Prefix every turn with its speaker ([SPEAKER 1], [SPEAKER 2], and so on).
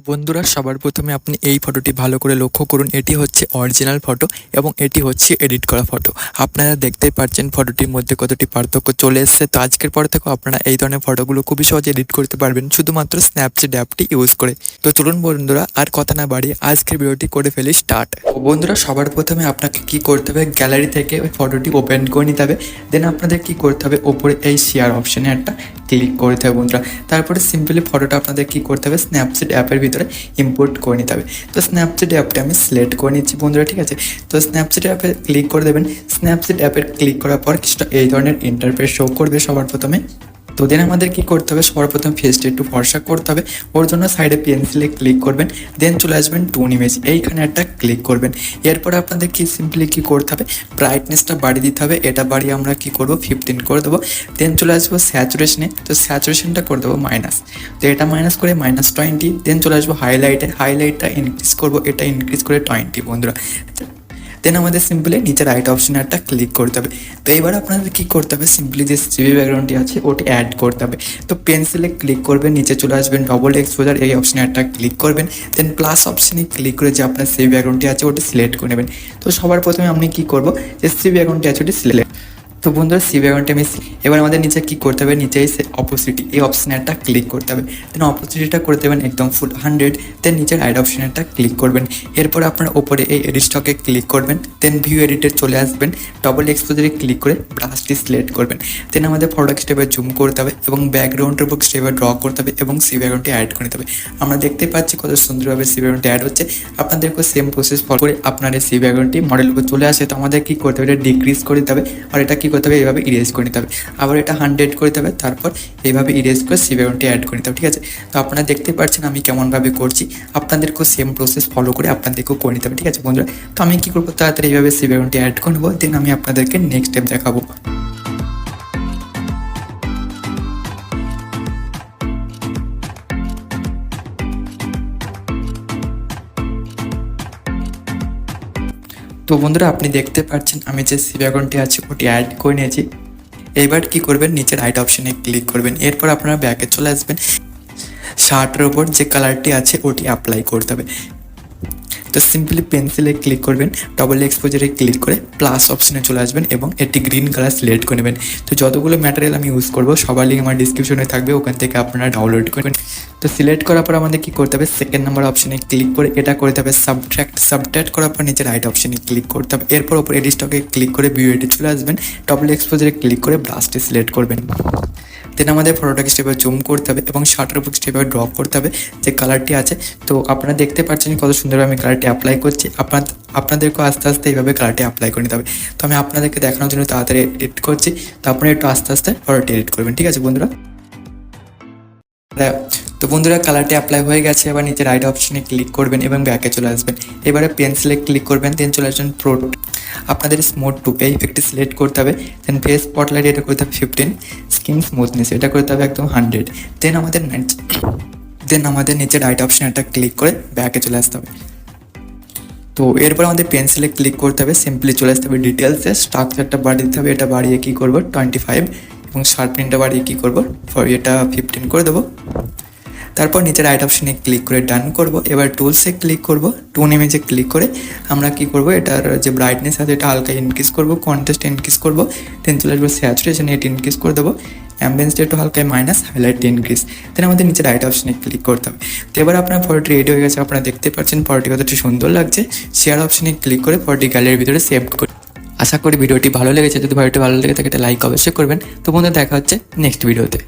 [SPEAKER 1] বন্ধুরা সবার প্রথমে আপনি এই ফটোটি ভালো করে লক্ষ্য করুন। এটি হচ্ছে অরিজিনাল ফটো এবং এটি হচ্ছে এডিট করা ফটো। আপনারা দেখতেই পাচ্ছেন ফটোটির মধ্যে কতটি পার্থক্য চলে এসেছে। তো আজকের পর থেকে আপনারা এই ধরনের ফটোগুলো খুবই সহজে এডিট করতে পারবেন শুধুমাত্র স্ন্যাপচিট অ্যাপটি ইউজ করে। তো চলুন বন্ধুরা আর কথা না বাড়িয়ে আজকের ভিডিওটি করে ফেলি স্টার্ট। বন্ধুরা সবার প্রথমে আপনাকে কি করতে হবে, গ্যালারি থেকে ওই ফটোটি ওপেন করে নিতে হবে। দেন আপনাদের কি করতে হবে, ওপরে এই শেয়ার অপশানে একটা ক্লিক করতে হবে বন্ধুরা। তারপরে সিম্পলি ফটোটা আপনাদের কি করতে হবে, স্ন্যাপচিট অ্যাপের ভিতরে ইম্পোর্ট করে নিতে হবে। তো স্ন্যাপচিট অ্যাপটা আমি সিলেক্ট করে নিচ্ছি বন্ধুরা, ঠিক আছে। তো স্ন্যাপচিট অ্যাপে ক্লিক করে দেবেন। স্ন্যাপচিট অ্যাপের ক্লিক করার পর কিছুটা এই ধরনের ইন্টারফেস শো করবে সবার প্রথমে। তো দেন আমাদের কি করতে হবে, সবার প্রথমে ফেসটা একটু ফর্সা করতে হবে। ওর জন্য সাইডে পেন্সিলে ক্লিক করবেন, দেন চলে আসবেন টুন ইমেজ, এইখানে একটা ক্লিক করবেন। এরপর আপনাদের কি সিম্পলি কি করতে হবে, ব্রাইটনেসটা বাড়িয়ে দিতে হবে। এটা বাড়িয়ে আমরা কি করব 15 করে দেবো। দেন চলে আসবো স্যাচুরেশনে, তো স্যাচুরেশনটা করে দেবো মাইনাস, তো এটা মাইনাস করে -20। দেন চলে আসবো হাইলাইটটা ইনক্রিজ করবো, এটা ইনক্রিজ করে 20 বন্ধুরা। দেন আমাদের সিম্পলি নিচে রাইট অপশানে একটা ক্লিক করতে হবে। তো এবার আপনাদের কী করতে হবে, সিম্পলি যে সিভি ব্যাকগ্রাউন্ডটি আছে ওটি অ্যাড করতে হবে। তো পেন্সিলে ক্লিক করবেন, নিচে চলে আসবেন, ডবল এক্সপোজার এই অপশানে একটা ক্লিক করবেন। দেন প্লাস অপশানে ক্লিক করে যে আপনার সিভি ব্যাকগ্রাউন্ডটি আছে ওটি সিলেক্ট করে নেবেন। তো সবার প্রথমে আমি কী করবো, যে সিভি ব্যাকগ্রাউন্ডটি আছে ওটি সিলেক্ট। তো বন্ধুরা সিভি ব্যাকগ্রাউন্ডটি আমি এবার আমাদের নিচে কী করতে হবে, নিচে এসে অপোসিটি এই অপশানে একটা ক্লিক করতে হবে। দেন অপোসিটিটা করে দেবেন একদম ফুল 100। দেন নিচের রাইট অপশানে একটা ক্লিক করবেন। এরপর আপনার ওপরে এই এডিট স্টকে ক্লিক করবেন। দেন ভিউ এডিটে চলে আসবেন, ডবল এক্সপোজারে ক্লিক করে ব্রাশটি সিলেক্ট করবেন। দেন আমাদের ফটোটাকে স্টেপে জুম করতে হবে এবং ব্যাকগ্রাউন্ডের উপর স্টেপে ড্র করতে হবে এবং সিভি ব্যাকগ্রাউন্ডটি অ্যাড করে নিতে হবে। আমরা দেখতে পাচ্ছি কত সুন্দরভাবে সিভি ব্যাকগ্রাউন্ডটি অ্যাড হচ্ছে। আপনাদেরকেও সেম প্রসেস ফলো করে আপনার এই সিভি ব্যাকগ্রাউন্ডটি মডেল উপর চলে আসে। তো আমাদের কী করতে হবে, এটা ডিক্রিজ করে দিতে হবে, আর এটা কী করতে হবে, এইভাবে ইরেজ করে নিতে হবে। আবার এটা 100 করে দিতে হবে, তারপর এইভাবে ইরেজ করে সিভি ব্যাকগ্রাউন্ডটি অ্যাড করে নিতে হবে, ঠিক আছে। তো আপনারা দেখতে পাচ্ছেন আমি কেমনভাবে করছি, আপনাদেরকেও সেম প্রসেস ফলো করে আপনাদেরকেও করে নিতে হবে, ঠিক আছে বন্ধুরা। তো আমি কী করবো, তাড়াতাড়ি এইভাবে সিভি ব্যাকগ্রাউন্ডটি অ্যাড করে নেবো। দেন আমি আপনাদেরকে নেক্সট স্টেপ দেখাবো। তো বন্ধুরা আপনি দেখতে পাচ্ছেন আমি যে সিভি ব্যাকগ্রাউন্ডটি আছে ওটি অ্যাড করে নিয়েছি। এইবার কি করবেন, নিচে রাইট অপশানে ক্লিক করবেন। এরপর আপনারা ব্যাকে চলে আসবেন, শার্টের ওপর যে কালারটি আছে ওটি অ্যাপ্লাই করতে হবে। তো সিম্পলি পেন্সিলে ক্লিক করবেন, ডবল এক্সপোজারে ক্লিক করে প্লাস অপশানে চলে আসবেন এবং এটি গ্রিন কালার সিলেক্ট করে নেবেন। তো যতগুলো ম্যাটেরিয়াল আমি ইউজ করবো সবার লিঙ্ক আমার ডিসক্রিপশনে থাকবে, ওখান থেকে আপনারা ডাউনলোড করবেন। তো সিলেক্ট করার পর আমাদের কী করতে হবে, সেকেন্ড নাম্বার অপশানে ক্লিক করে এটা করতে হবে সাবট্র্যাক্ট করার পর নিচে রাইট অপশানে ক্লিক করতে হবে। এরপর ওপর এডিট স্টকে ক্লিক করে ভিউ এডিট চলে আসবেন, ডবল এক্সপোজারে ক্লিক করে ব্রাশটি সিলেক্ট করবেন। দেন আমাদের ফটোটাকে স্টেপে জুম করতে হবে এবং শার্টের উপর স্টেপে ড্র করতে হবে যে কালারটি আছে। তো আপনারা দেখতে পাচ্ছেন কত সুন্দরভাবে আমি কালারটি অ্যাপ্লাই করছি। আপনাদেরকেও আস্তে আস্তে এইভাবে কালারটি অ্যাপ্লাই করে নিতে হবে। তো আমি আপনাদেরকে দেখানোর জন্য তাড়াতাড়ি এডিট করছি, তো আপনারা একটু আস্তে আস্তে ফটোটি এডিট করবেন, ঠিক আছে বন্ধুরা। তো বন্ধুরা কালারটি অ্যাপ্লাই হয়ে গেছে। এবার নিচে রাইট অপশানে ক্লিক করবেন এবং ব্যাকে চলে আসবেন। এবারে পেন্সিলে ক্লিক করবেন, দেন চলে আসবেন প্রো, আপনাদের স্মুথ টু এই ইফেক্টটি সিলেক্ট করতে হবে। দেন ফেস স্পটলাইট এটা করতে হবে 15, স্কিন স্মুথনেস এটা করতে হবে একদম 100। দেন আমাদের নিচে রাইট অপশানে একটা ক্লিক করে ব্যাকে চলে আসতে হবে। তো এরপর আমাদের পেন্সিলে ক্লিক করতে হবে, সিম্পলি চলে আসতে হবে ডিটেলসে, স্ট্রাকচারটা বাড়িয়ে দিতে হবে। এটা বাড়িয়ে কী করবো 25 এবং শার্পনিংটা বাড়িয়ে কী করবো এটা 15 করে দেবো। তারপর নিচে রাইট অপশানে ক্লিক করে ডান করব। এবার টুলসে ক্লিক করব, টুন ইমেজে ক্লিক করে আমরা কি করব, এটার যে ব্রাইটনেস আছে এটা হালকা ইনক্রিজ করব, কন্ট্রাস্ট ইনক্রিজ করব। দেন চলে আসবো স্যাচুরেশন, এটা ইনক্রিজ করে দেবো, অ্যাম্বিয়েন্সটা একটু হালকা মাইনাস, হাইলাইট ইনক্রিজ। দেন আমাদের নিচে রাইট অপশানে ক্লিক করতে হবে। তো এবার আপনার ফটোটি রেডি হয়ে গেছে, আপনারা দেখতে পাচ্ছেন ফটোটি কতটা সুন্দর লাগছে। শেয়ার অপশানে ক্লিক করে ফটোটি গ্যালারির ভিতরে সেভ করে। আশা করি ভিডিওটি ভালো লেগেছে, যদি ভিডিওটি ভালো লেগে থাকে লাইক অবশ্যই করবেন। তো বন্ধুরা দেখা হচ্ছে নেক্সট ভিডিওতে।